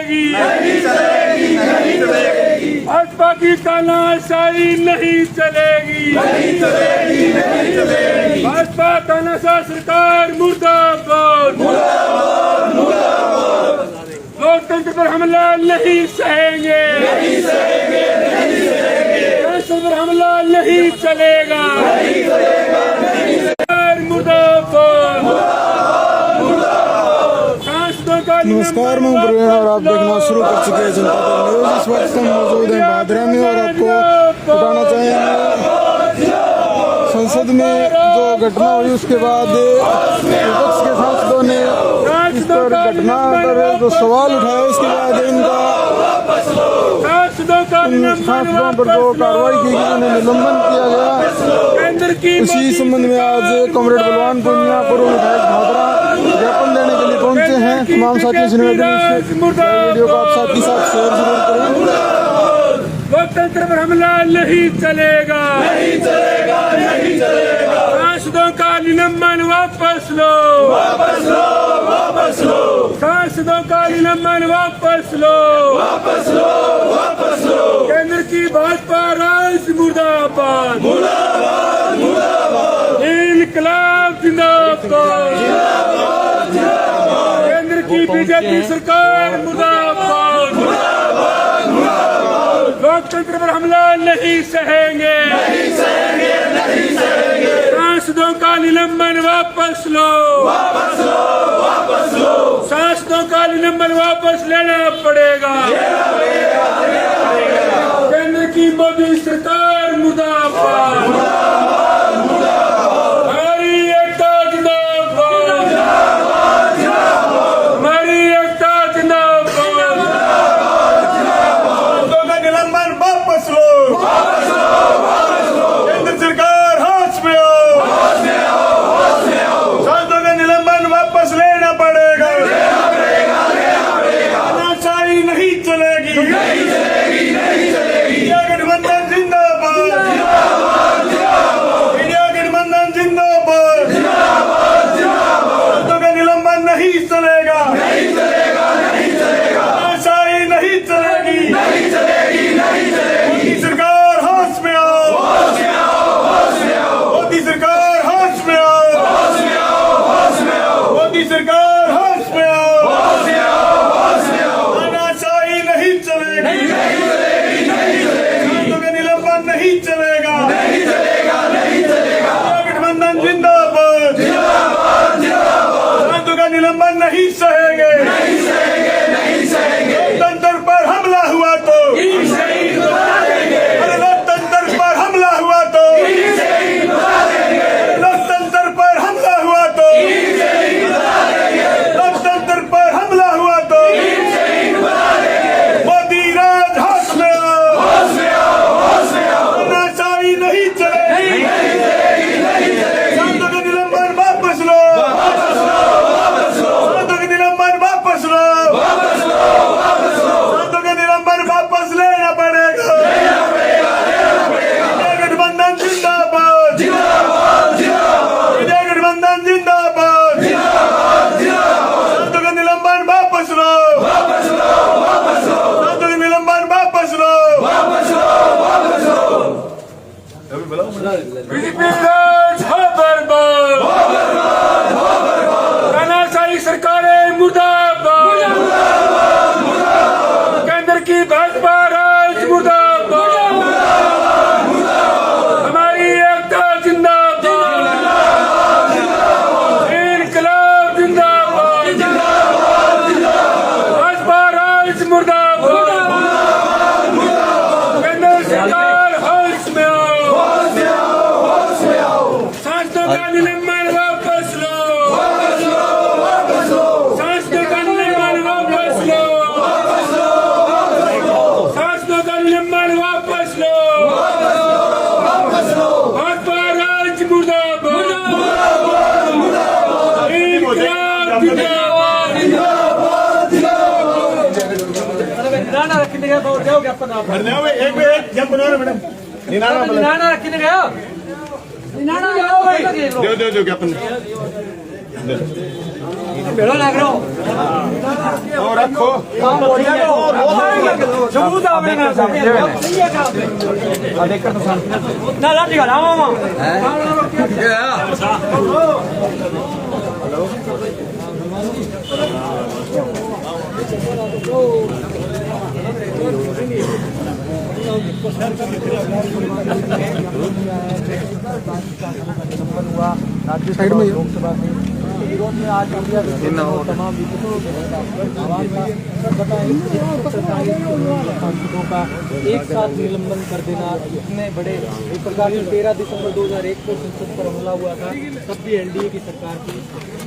चलेगी, नहीं चलेगी, नहीं चलेगी। भाजपा की तानाशाही नहीं चलेगी, नहीं चलेगी, नहीं चलेगी। भाजपा तानाशाह सरकार मुर्दाबाद, मुर्दाबाद, मुर्दाबाद। लोकतंत्र पर हमला नहीं सहेंगे, नहीं सहेंगे, नहीं सहेंगे। लोकतंत्र पर हमला नहीं चलेगा, नहीं चलेगा, नहीं चलेगा। मुर्दाबाद, मुर्दाबाद, मुर्दाबाद। सांसदों का नमस्कार, मैं प्रवीण और आप देखना शुरू कर चुके हैं जनता दल न्यूज। इस वक्त हम मौजूद हैं भादरा में और आपको बताना चाहेंगे संसद में जो घटना हुई उसके बाद विपक्ष के सांसदों ने इस पर घटना पर जो सवाल उठाया उसके बाद इनका सांसदों पर जो कार्रवाई की गई उन्हें निलंबन किया गया। इसी संबंध में आज कॉमरेड बलवान पूर्णिया पूर्व विधायक भादरा ज्ञापन देने के लिए पहुंचे हैं। तमाम साथियों से निवेदन वीडियो को आप साथ ही साथ शेयर जरूर करें। लोकतंत्र पर हमला नहीं चलेगा, नहीं चलेगा, नहीं चलेगा। सांसदों का निलंबन वापस लो, वापस लो, वापस लो। सांसदों का निलंबन वापस लो, वापस लो, वापस लो। केंद्र की भाजपा राज मुर्दाबाद, मुर्दाबाद, मुर्दाबाद। इनकलाब जिंदाबाद, जिंदाबाद, जिंदाबाद। केंद्र की बीजेपी सरकार मुर्दाबाद, मुर्दाबाद, मुर्दाबाद। लोकतंत्र पर हमला नहीं सहेंगे, नहीं सहेंगे, नहीं सहेंगे। सांसदों का निलंबन वापस लो, वापस लो, वापस लो। सांसदों का निलंबन वापस लेना पड़ेगा, केंद्र की मोदी सरकार मुर्दाबाद, मुर्दाबाद, मुर्दाबाद। हमारी एकता जिंदाबाद, जिंदाबाद, जिंदाबाद। हमारी एकता जिंदाबाद, जिंदाबाद, जिंदाबाद। निलंबन वापस लो, वापस लो, वापस लो। केंद्र सरकार होश में हो, होश में आओ, होश में आओ। सांसदों का निलंबन वापस लेना पड़ेगा, लेना पड़ेगा, लेना पड़ेगा। तानाशाही नहीं चलेगी, नहीं चलेगी, नहीं चलेगी। इंडिया गठबंधन जिंदाबाद, जिंदाबाद, जिंदाबाद, इंडिया गठबंधन जिंदाबाद, जिंदाबाद, जिंदाबाद। सांसदों का निलंबन नहीं चलेगा, नहीं चलेगा, नहीं चलेगा। तानाशाही नहीं चलेगी, नहीं चलेगी, नहीं चलेगी। मोदी सरकार होश में आओ, होश में आओ, होश में आओ। मोदी सरकार होश में आओ, होश में आओ, होश में आओ। मोदी सरकार होश में आओ, होश में आओ, होश में आओ। तानाशाही नहीं चलेगी, नहीं चलेगी, नहीं चलेगी। सांसदों का निलंबन नहीं चलेगा, नहीं चलेगा, नहीं चलेगा। गठबंधन जिंदाबाद, जिंदाबाद, जिंदाबाद। सांसदों का निलंबन नहीं सहेंगे, नहीं सहेंगे, नहीं सहेंगे। लोकतंत्र पर हमला हुआ तो, ईद से ईद बता देंगे, अरे लोकतंत्र पर हमला हुआ तो, ईद से ईद बता देंगे, लोकतंत्र पर हमला हुआ तो, ईद से ईद बता देंगे, लोकतंत्र पर हमला हुआ तो, ईद से ईद बता देंगे। मोदी राज होश में आओ, होश में आओ, होश में आओ। तानाशाही नहीं चलेगी, नहीं चलेगी, नहीं चलेगी। सांसदों का निलंबन वापस लो, वापस लो, वापस लो, सांसदों का निलंबन वापस लो, वापस लो, वापस लो। सांसदों का निलंबन वापस लेना पड़ेगा, लेना पड़ेगा, लेना पड़ेगा। इंडिया गठबंधन जिंदाबाद, जिंदाबाद, जिंदाबाद, इंडिया गठबंधन जिंदाबाद, जिंदाबाद, जिंदाबाद। सांसदों का निलंबन वापस लो, वापस लो, वापस लो, सांसदों का निलंबन वापस लो, वापस लो, वापस लो। बीजेपी राज हो बर्बाद, हो बर्बाद, हो बर्बाद। तानाशाही सरकारें मुर्दाबाद, मुर्दाबाद, मुर्दाबाद। केंद्र की भाजपा राज मुर्दाबाद, मुर्दाबाद, मुर्दाबाद। हमारी एकता जिंदाबाद, जिंदाबाद, जिंदाबाद। इनकलाब जिंदाबाद, जिंदाबाद, जिंदाबाद। भाजपा राज मुर्दाबाद, मुर्दाबाद, मुर्दाबाद। केंद्र सरकार होश में आओ, होश में आओ, होश में आओ। सांसदों का निलंबन वापस लो, वापस लो, वापस लो। सांसदों का निलंबन वापस लो, वापस लो, वापस लो। सांसदों का निलंबन वापस लो, वापस लो, वापस लो। भाजपा राज मुर्दाबाद, मुर्दाबाद, मुर्दाबाद। इनकलाब जिंदाबाद, जिंदाबाद, जिंदाबाद। निनाना रखने गया बहुत जाओ ज्ञापन आप एक जब बनो ना मैडम, निनाना रखने गया निनाना जाओ दो ज्ञापन भेड़ो लग रहा हो और रखो सबूत आपने ना ना लाठी का मामा साइड में लोकसभा विरोध में आज इंडिया तमाम सांसदों का एक साथ निलंबन कर देना इतने बड़े एक प्रकार से 13 दिसंबर 2001 को संसद पर हमला हुआ था, तब भी एनडीए की सरकार थी।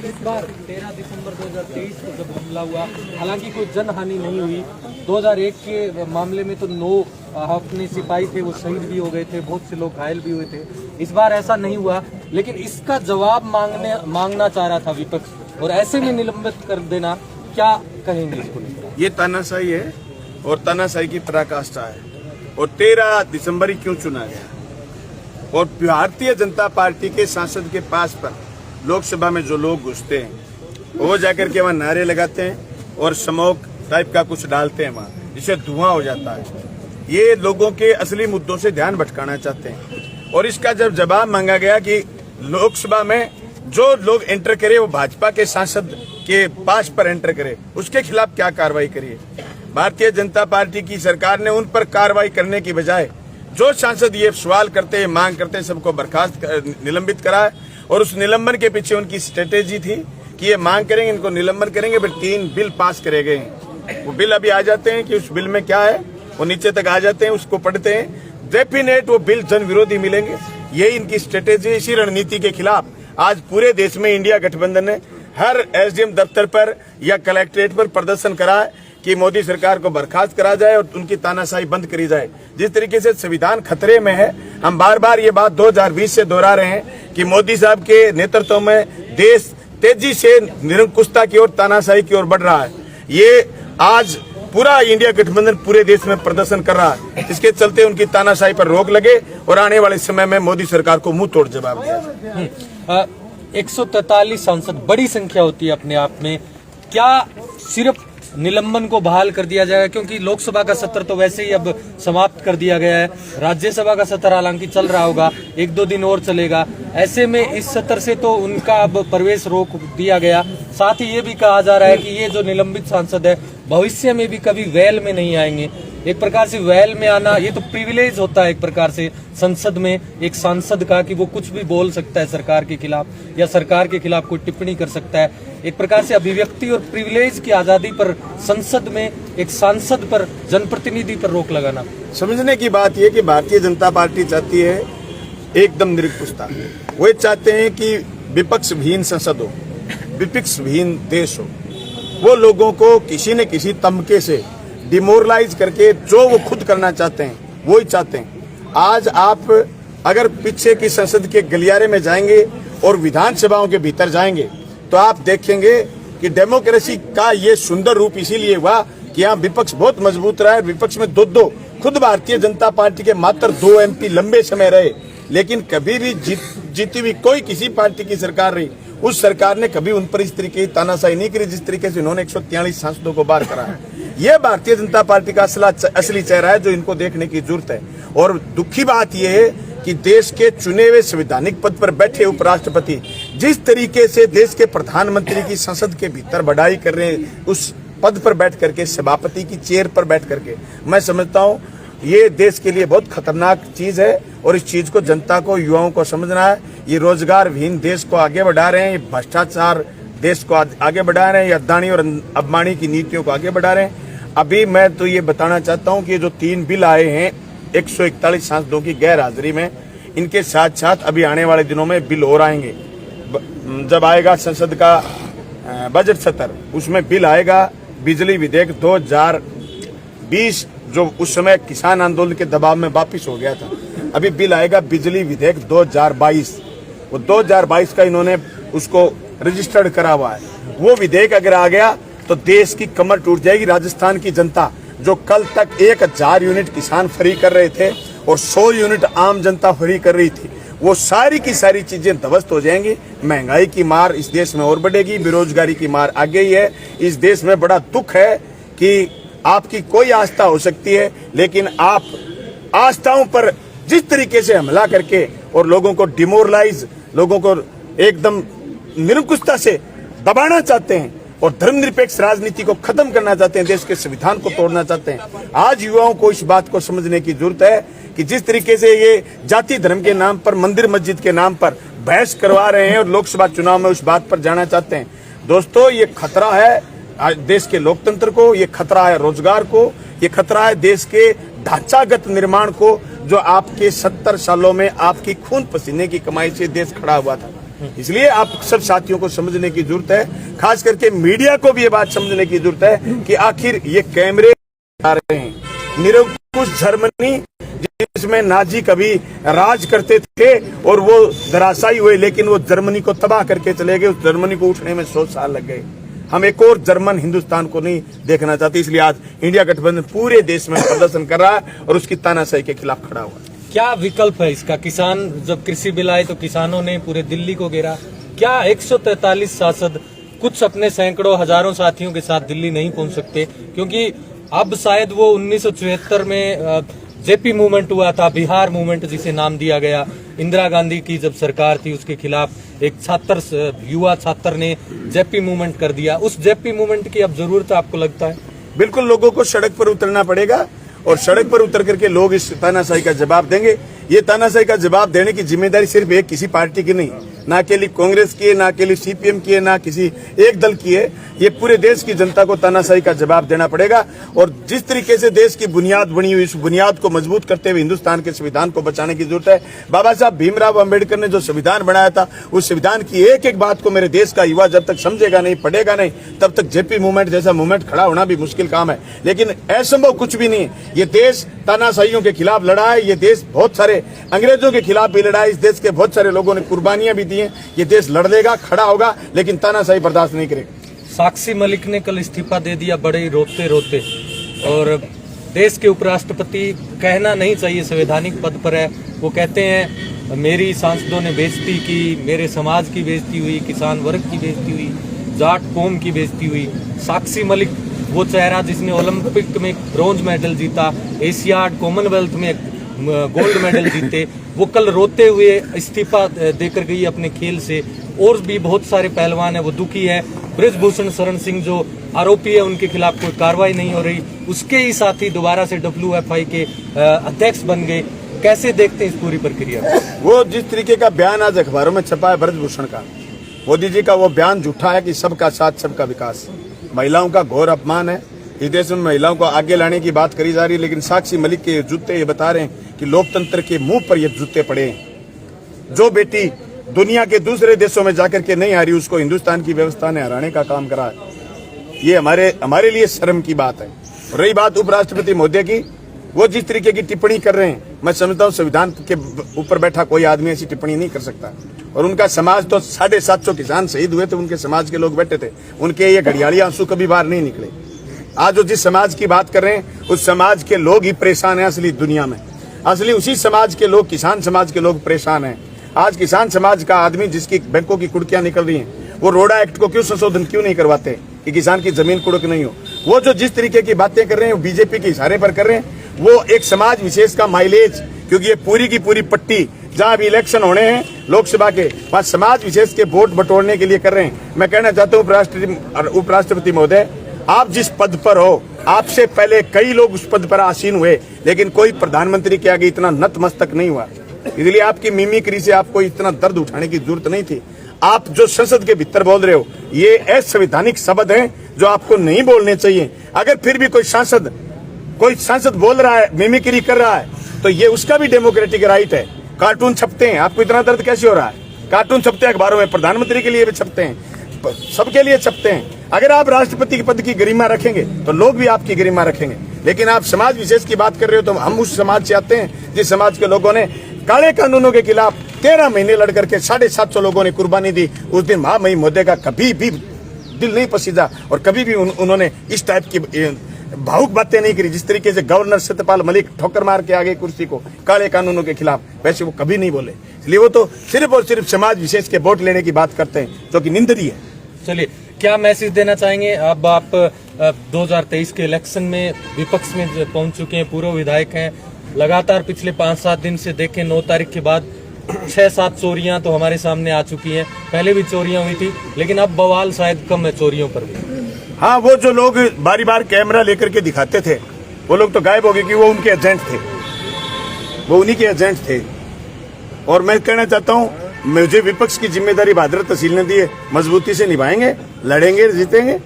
इस बार 13 दिसंबर 2023 को जब हमला हुआ, हालांकि कोई जनहानि नहीं हुई। 2001 के मामले में तो 9 अपने सिपाही थे वो शहीद भी हो गए थे, बहुत से लोग घायल भी हुए थे। इस बार ऐसा नहीं हुआ, लेकिन इसका जवाब मांगना चाह रहा था विपक्ष, और ऐसे में निलंबित कर देना, क्या कहेंगे इसको लेकर? ये तानाशाही है और तानाशाही की पराकाष्ठा है। और 13 दिसंबर ही क्यों चुना गया? और भारतीय जनता पार्टी के सांसद के पास पर लोकसभा में जो लोग घुसते हैं वो जाकर के वहाँ नारे लगाते हैं और स्मोक टाइप का कुछ डालते हैं वहाँ, जिससे धुआं हो जाता है। ये लोगों के असली मुद्दों से ध्यान भटकाना चाहते हैं। और इसका जब जवाब मांगा गया कि लोकसभा में जो लोग एंटर करे वो भाजपा के सांसद के पास पर एंटर करे, उसके खिलाफ क्या कार्रवाई करिए। भारतीय जनता पार्टी की सरकार ने उन पर कार्रवाई करने की बजाय जो सांसद ये सवाल करते हैं, मांग करते हैं, सबको बर्खास्त निलंबित कराए। और उस निलंबन के पीछे उनकी स्ट्रेटेजी थी कि ये मांग करेंगे, इनको निलंबन करेंगे, फिर 3 बिल पास करे गए हैं। वो बिल अभी आ जाते हैं कि उस बिल में क्या है, वो नीचे तक आ जाते हैं, उसको पढ़ते हैं, डेफिनेट वो बिल जन विरोधी मिलेंगे। यही इनकी स्ट्रेटेजी। इसी रणनीति के खिलाफ आज पूरे देश में इंडिया गठबंधन ने हर एसडीएम दफ्तर पर या कलेक्ट्रेट पर प्रदर्शन करा है कि मोदी सरकार को बर्खास्त करा जाए और उनकी तानाशाही बंद करी जाए। जिस तरीके से संविधान खतरे में है, हम बार बार ये बात 2020 से दोहरा रहे हैं कि मोदी साहब के नेतृत्व में देश तेजी से निरंकुशता की ओर, तानाशाही की ओर बढ़ रहा है। ये आज पूरा इंडिया गठबंधन पूरे देश में प्रदर्शन कर रहा है। इसके चलते उनकी तानाशाही पर रोक लगे और आने वाले समय में मोदी सरकार को मुंह तोड़ जवाब दिया। 143 सांसद बड़ी संख्या होती है अपने आप में। क्या सिर्फ निलंबन को बहाल कर दिया जाएगा, क्योंकि लोकसभा का सत्र तो वैसे ही अब समाप्त कर दिया गया है, राज्यसभा का सत्र हालांकि चल रहा होगा, 1-2 दिन और चलेगा। ऐसे में इस सत्र से तो उनका अब प्रवेश रोक दिया गया। साथ ही ये भी कहा जा रहा है कि ये जो निलंबित सांसद है भविष्य में भी कभी वेल में नहीं आएंगे। एक प्रकार से वेल में आना ये तो प्रिविलेज होता है एक प्रकार से संसद में एक सांसद का, कि वो कुछ भी बोल सकता है सरकार के खिलाफ या सरकार के खिलाफ कोई टिप्पणी कर सकता है। एक प्रकार से अभिव्यक्ति और प्रिविलेज की आजादी पर संसद में एक सांसद पर, जनप्रतिनिधि पर रोक लगाना। समझने की बात यह कि भारतीय जनता पार्टी चाहती है एकदम निरंकुशता। वे चाहते हैं कि विपक्ष विहीन संसद हो, विपक्ष विहीन देश हो। वो लोगों को किसी न किसी तमके से डिमोरलाइज करके जो वो खुद करना चाहते हैं वो ही चाहते हैं। आज आप अगर पीछे की संसद के गलियारे में जाएंगे और विधानसभाओं के भीतर जाएंगे तो आप देखेंगे कि डेमोक्रेसी का ये सुंदर रूप इसीलिए हुआ कि यहाँ विपक्ष बहुत मजबूत रहा है। विपक्ष में 2-2 खुद भारतीय जनता पार्टी के मात्र 2 MP लंबे समय रहे, लेकिन कभी भी जीती हुई कोई किसी पार्टी की सरकार रही, उस सरकार ने कभी उन पर इस तरीके की तानाशाही नहीं करी जिस तरीके से उन्होंने 143 सांसदों को बाहर करा है। यह भारतीय जनता पार्टी का असली चेहरा है जो इनको देखने की जरूरत है। और दुखी बात यह है कि देश के चुने हुए संवैधानिक पद पर बैठे उपराष्ट्रपति जिस तरीके से देश के प्रधानमंत्री की संसद के भीतर बढ़ाई कर रहे हैं, उस पद पर बैठ करके, सभापति की चेयर पर बैठ करके, मैं समझता हूँ ये देश के लिए बहुत खतरनाक चीज है। और इस चीज को जनता को, युवाओं को समझना है। ये रोजगार विहीन देश को आगे बढ़ा रहे हैं, ये भ्रष्टाचार देश को आगे बढ़ा रहे हैं, ये अदानी और अंबानी की नीतियों को आगे बढ़ा रहे हैं। अभी मैं तो ये बताना चाहता हूँ कि ये जो 3 बिल आए हैं 141 सांसदों की गैर हाजिरी में, इनके साथ साथ अभी आने वाले दिनों में बिल और आएंगे। जब आएगा संसद का बजट सत्र, उसमें बिल आएगा बिजली विधेयक 2020, जो उस समय किसान आंदोलन के दबाव में वापिस हो गया था। अभी बिल आएगा बिजली विधेयक 2022, वो 2022 का इन्होंने उसको रजिस्टर्ड करा हुआ है। वो विधेयक अगर आ गया तो देश की कमर टूट जाएगी। राजस्थान की जनता जो कल तक 1000 यूनिट किसान फ्री कर रहे थे और 100 यूनिट आम जनता फ्री कर रही थी, वो सारी की सारी चीजें ध्वस्त हो जाएंगी। महंगाई की मार इस देश में और बढ़ेगी, बेरोजगारी की मार आ गई है। इस देश में बड़ा दुख है कि आपकी कोई आस्था हो सकती है, लेकिन आप आस्थाओं पर जिस तरीके से हमला करके और लोगों को डिमोरलाइज, लोगों को एकदम निरंकुशता से दबाना चाहते हैं और धर्मनिरपेक्ष राजनीति को खत्म करना चाहते हैं, देश के संविधान को तोड़ना चाहते हैं। आज युवाओं को इस बात को समझने की जरूरत है कि जिस तरीके से ये जाति धर्म के नाम पर, मंदिर मस्जिद के नाम पर बहस करवा रहे हैं और लोकसभा चुनाव में उस बात पर जाना चाहते हैं, दोस्तों ये खतरा है आज देश के लोकतंत्र को, ये खतरा है रोजगार को, ये खतरा है देश के ढांचागत निर्माण को, जो आपके 70 सालों में आपकी खून पसीने की कमाई से देश खड़ा हुआ था। इसलिए आप सब साथियों को समझने की जरूरत है, खास करके मीडिया को भी ये बात समझने की जरूरत है कि आखिर ये कैमरे आ रहे हैं। निरंकुश जर्मनी जिसमें नाजी कभी राज करते थे और वो धराशायी हुए, लेकिन वो जर्मनी को तबाह करके चले गए। उस जर्मनी को उठने में 100 साल लग गए। हम एक और जर्मन हिंदुस्तान को नहीं देखना चाहते, इसलिए आज इंडिया गठबंधन पूरे देश में प्रदर्शन कर रहा है और उसकी तानाशाही के खिलाफ खड़ा हुआ। क्या विकल्प है इसका? किसान जब कृषि बिल आए तो किसानों ने पूरे दिल्ली को घेरा। क्या 143 सांसद कुछ अपने सैकड़ों हजारों साथियों के साथ दिल्ली नहीं पहुंच सकते? क्योंकि अब शायद वो 1974 में जेपी मूवमेंट हुआ था, बिहार मूवमेंट जिसे नाम दिया गया, इंदिरा गांधी की जब सरकार थी उसके खिलाफ एक युवा छात्र ने जेपी मूवमेंट कर दिया। उस जेपी मूवमेंट की अब जरूरत आपको लगता है? बिल्कुल, लोगों को सड़क पर उतरना पड़ेगा और सड़क पर उतर करके लोग इस तानाशाही का जवाब देंगे। ये तानाशाही का जवाब देने की जिम्मेदारी सिर्फ एक किसी पार्टी की नहीं, ना अकेली कांग्रेस की है, ना अकेली सीपीएम की है, ना किसी एक दल की है। ये पूरे देश की जनता को तानाशाही का जवाब देना पड़ेगा। और जिस तरीके से देश की बुनियाद बनी हुई, इस बुनियाद को मजबूत करते हुए हिंदुस्तान के संविधान को बचाने की जरूरत है। बाबा साहब भीमराव अम्बेडकर ने जो संविधान बनाया था, उस संविधान की एक एक बात को मेरे देश का युवा जब तक समझेगा नहीं, पढ़ेगा नहीं, तब तक जेपी मूवमेंट जैसा मूवमेंट खड़ा होना भी मुश्किल काम है। लेकिन असंभव कुछ भी नहीं है। ये देश तानाशाहियों के खिलाफ लड़ा है, ये देश बहुत सारे अंग्रेजों के खिलाफ भी लड़ा है, इस देश के बहुत सारे लोगों ने कुर्बानियां भी दी हैं। ये देश लड़ लेगा, खड़ा होगा, लेकिन तानाशाही बर्दाश्त नहीं करेगा। साक्षी मलिक ने कल इस्तीफा दे दिया बड़े ही रोते रोते, और देश के उपराष्ट्रपति कहना नहीं चाहिए संवैधानिक पद पर है, वो कहते हैं मेरी सांसदों ने बेइज्जती की, मेरे समाज की बेइज्जती हुई, किसान वर्ग की बेइज्जती हुई, जाट कौम की बेइज्जती हुई। साक्षी मलिक वो चेहरा जिसने ओलंपिक में ब्रॉन्ज मेडल जीता, एशियाड कॉमनवेल्थ में गोल्ड मेडल जीते, वो कल रोते हुए इस्तीफा देकर गई अपने खेल से। और भी बहुत सारे पहलवान है, वो दुखी है। ब्रिजभूषण शरण सिंह जो आरोपी है, उनके खिलाफ कोई कार्रवाई नहीं हो रही, उसके ही साथी दोबारा से WFI के अध्यक्ष बन गए। कैसे देखते हैं इस पूरी प्रक्रिया को? वो जिस तरीके का बयान आज अखबारों में छपा है ब्रिजभूषण का, मोदी जी का वो बयान झूठा है कि सबका साथ सबका विकास, महिलाओं का घोर अपमान है। इस देश में महिलाओं को आगे लाने की बात करी जा रही है, लेकिन साक्षी मलिक के जूते ये बता रहे हैं कि लोकतंत्र के मुंह पर ये जूते पड़े हैं। जो बेटी दुनिया के दूसरे देशों में जाकर के नहीं हारी, उसको हिंदुस्तान की व्यवस्था ने हराने का काम करा है। ये हमारे लिए शर्म की बात है। रही बात उपराष्ट्रपति महोदय की, वो जिस तरीके की टिप्पणी कर रहे हैं, मैं समझता हूँ संविधान के ऊपर बैठा कोई आदमी ऐसी टिप्पणी नहीं कर सकता। और उनका समाज तो 750 किसान शहीद हुए थे, उनके समाज के लोग बैठे थे, उनके ये घड़ियाली आंसू कभी बाहर नहीं निकले। आज जो जिस समाज की बात कर रहे हैं, उस समाज के लोग ही परेशान हैं असली दुनिया में। असली उसी समाज के लोग, किसान समाज के लोग परेशान हैं। आज किसान समाज का आदमी जिसकी बैंकों की कुड़कियां निकल रही हैं, वो रोडा एक्ट को क्यों संशोधन क्यों नहीं करवाते कि किसान की जमीन कुड़क नहीं हो? वो जो जिस तरीके की बातें कर रहे हैं, बीजेपी के इशारे पर कर रहे हैं, वो एक समाज विशेष का माइलेज, क्योंकि ये पूरी की पूरी पट्टी जहां भी इलेक्शन होने हैं लोकसभा के, वहां समाज विशेष के वोट बटोरने के लिए कर रहे हैं। मैं कहना चाहता हूँ उपराष्ट्रपति महोदय, आप जिस पद पर हो, आपसे पहले कई लोग उस पद पर आसीन हुए, लेकिन कोई प्रधानमंत्री के आगे इतना नतमस्तक नहीं हुआ। इसलिए आपकी मिमिक्री से आपको इतना दर्द उठाने की जरूरत नहीं थी। आप जो संसद के भीतर बोल रहे हो, ये असंवैधानिक शब्द हैं जो आपको नहीं बोलने चाहिए। अगर फिर भी कोई सांसद बोल रहा है, मिमिक्री कर रहा है, तो ये उसका भी डेमोक्रेटिक राइट है। कार्टून छपते हैं, आपको इतना दर्द कैसे हो रहा है? कार्टून छपते हैं अखबारों में, प्रधानमंत्री के लिए भी छपते हैं, सबके लिए छपते हैं। अगर आप राष्ट्रपति के पद की गरिमा रखेंगे तो लोग भी आपकी गरिमा रखेंगे। लेकिन आप समाज विशेष की बात कर रहे हो, तो हम उस समाज से आते हैं जिस समाज के लोगों ने काले कानूनों के खिलाफ 13 महीने लड़ करके 750 लोगों ने कुर्बानी दी। उस दिन महामहिम महोदय का कभी भी दिल नहीं पसीजा और कभी भी उन्होंने इस टाइप की भावुक बातें नहीं करी। जिस तरीके से गवर्नर सत्यपाल मलिक ठोकर मार के आगे कुर्सी को काले कानूनों के खिलाफ, वैसे वो कभी नहीं बोले। इसलिए वो तो सिर्फ और सिर्फ समाज विशेष के वोट लेने की बात करते हैं, जो कि निंदनीय है। चलिए, क्या मैसेज देना चाहेंगे? अब आप 2023 के इलेक्शन में विपक्ष में पहुंच चुके हैं, पूर्व विधायक हैं, लगातार पिछले 5-7 दिन से देखें 9 तारीख के बाद 6-7 चोरियां तो हमारे सामने आ चुकी हैं। पहले भी चोरियां हुई थी, लेकिन अब बवाल शायद कम है चोरियों पर भी। हाँ, वो जो लोग बारी बार कैमरा लेकर के दिखाते थे, वो लोग तो गायब हो गए कि वो उनके एजेंट थे, वो उन्हीं के एजेंट थे। और मैं कहना चाहता हूँ, मुझे विपक्ष की जिम्मेदारी भादर तहसील ने दी है, मजबूती से निभाएंगे, लड़ेंगे, जीतेंगे।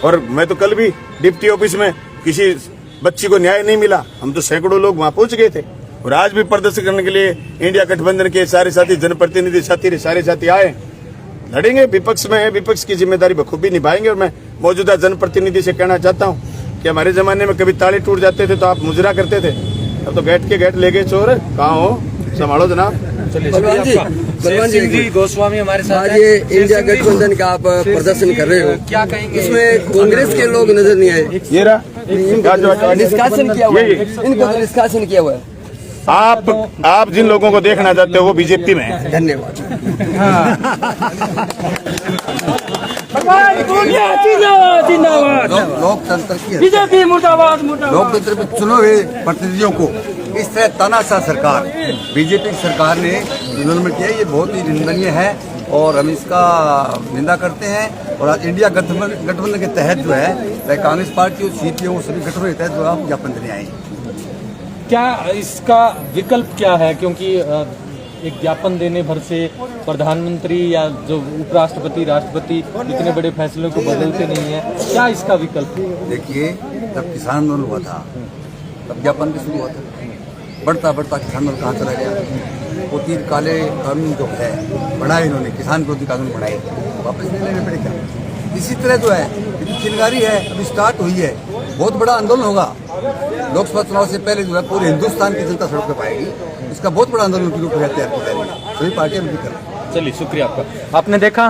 और मैं तो कल भी डिप्टी ऑफिस में किसी बच्ची को न्याय नहीं मिला, हम तो सैकड़ों लोग वहां पहुंच गए थे। और आज भी प्रदर्शन करने के लिए इंडिया गठबंधन के सारे साथी, जनप्रतिनिधि साथी, सारे साथी आए। लड़ेंगे, विपक्ष में है, विपक्ष की जिम्मेदारी बखूबी निभाएंगे। और मैं मौजूदा जनप्रतिनिधि से कहना चाहता हूँ कि हमारे जमाने में कभी ताले टूट जाते थे तो आप मुजरा करते थे, अब तो गेट के गेट ले गए चोर। कहाँ हो, संभालो जनाब। चलिए, बलवान जी, बलवान जी, जी गोस्वामी हमारे साथ आज हैं। ये इंडिया गठबंधन का आप प्रदर्शन कर रहे हो, क्या कहेंगे? इसमें कांग्रेस के लोग नजर नहीं आए। ये रहा निष्कासन किया हुआ है, इनको तो निष्कासन किया हुआ है। आप जिन लोगों को देखना चाहते हो वो बीजेपी में है। धन्यवाद। लोकतंत्र की बीजेपी मुर्दाबाद, मुर्दाबाद। लोकतंत्र में चुने हुए प्रतिनिधियों को इस तरह तानाशाह सरकार, बीजेपी की सरकार ने निलंबित किया, ये बहुत ही निंदनीय है और हम इसका निंदा करते हैं। और आज इंडिया गठबंधन के तहत जो है, चाहे कांग्रेस पार्टी और सीपीएम सभी गठबंधन के तहत जो आप ज्ञापन देने आए हैं। क्या इसका विकल्प क्या है? क्योंकि एक ज्ञापन देने भर से प्रधानमंत्री या जो उपराष्ट्रपति, राष्ट्रपति इतने बड़े फैसलों को बदलते नहीं है, क्या इसका विकल्प? देखिए, जब किसान आंदोलन हुआ था तब ज्ञापन भी शुरू हुआ था, बढ़ता बढ़ता किसान आंदोलन कहाँ चला गया? वो 3 काले कानून जो है बढ़ाए इन्होंने, किसान विरोधी कानून बढ़ाए, वापस नहीं लेने पड़ेगा। इसी तरह जो है चिंगारी है, अभी स्टार्ट हुई है, बहुत बड़ा आंदोलन होगा। लोकसभा चुनाव से पहले जो है पूरे हिंदुस्तान की जनता सड़क पर पाएगी, इसका बहुत बड़ा आंदोलन की रूप तैयार की जाएगी, सभी पार्टियां भी कर रही हैं। चलिए, शुक्रिया आपका। आपने देखा